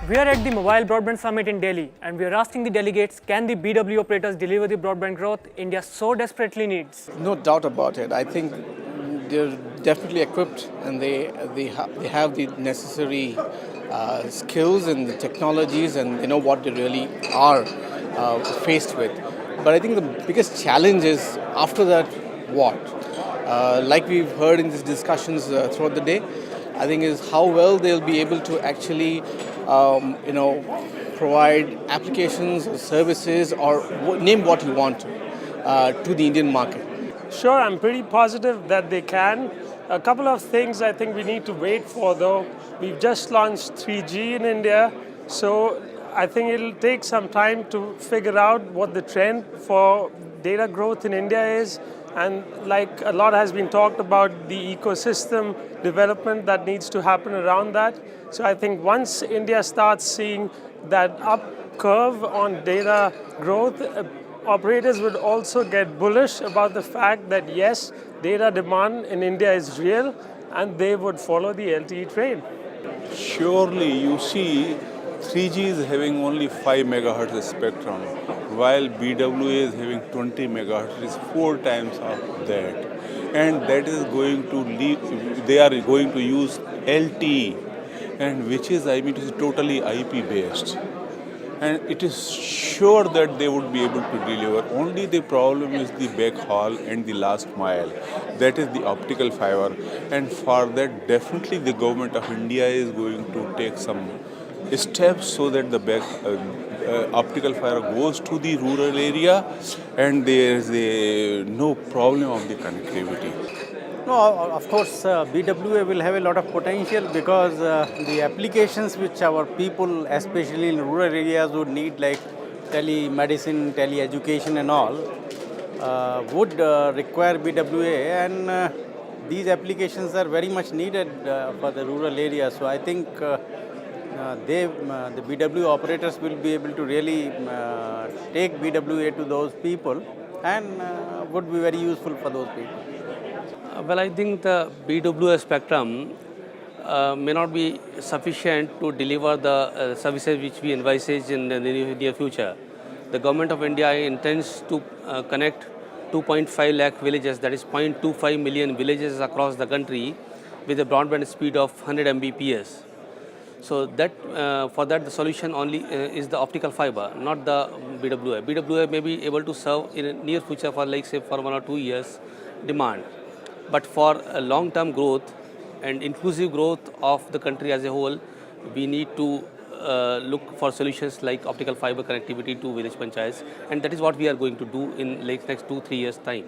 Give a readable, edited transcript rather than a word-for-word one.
We are at the Mobile Broadband Summit in Delhi, and we are asking the delegates, can the BW operators deliver the broadband growth India so desperately needs? No doubt about it. I think they're definitely equipped and they have the necessary skills and the technologies, and they know what they really are faced with. But I think the biggest challenge is after that, what? Like we've heard in these discussions throughout the day, I think is how well they'll be able to actually, provide applications or services or name what you want to the Indian market. Sure, I'm pretty positive that they can. A couple of things I think we need to wait for though. We've just launched 3G in India, so I think it'll take some time to figure out what the trend for data growth in India is. And like a lot has been talked about, the ecosystem development that needs to happen around that. So I think once India starts seeing that up curve on data growth, operators would also get bullish about the fact that yes, data demand in India is real, and they would follow the LTE train. Surely you see 3G is having only 5 megahertz spectrum, while BWA is having 20 megahertz, is 4 times of that. And that is going to they are going to use LTE, and which is, it is totally IP based. And it is sure that they would be able to deliver. Only the problem is the backhaul and the last mile. That is the optical fiber. And for that, definitely the government of India is going to take some steps so that the optical fiber goes to the rural area and there is no problem of the connectivity. No, of course, BWA will have a lot of potential because the applications which our people, especially in rural areas, would need, like telemedicine, tele-education and all, would require BWA, and these applications are very much needed for the rural areas. So I think the BW operators will be able to really take BWA to those people and would be very useful for those people. Well, I think the BWA spectrum may not be sufficient to deliver the services which we envisage in the near future. The government of India intends to connect 2.5 lakh villages, that is 0.25 million villages across the country, with a broadband speed of 100 Mbps. So that for that the solution only is the optical fiber, not the BWA. BWA may be able to serve in the near future for, like say, for 1 or 2 years demand. But for a long-term growth and inclusive growth of the country as a whole, we need to look for solutions like optical fiber connectivity to village panchayats, and that is what we are going to do in like next 2-3 years' time.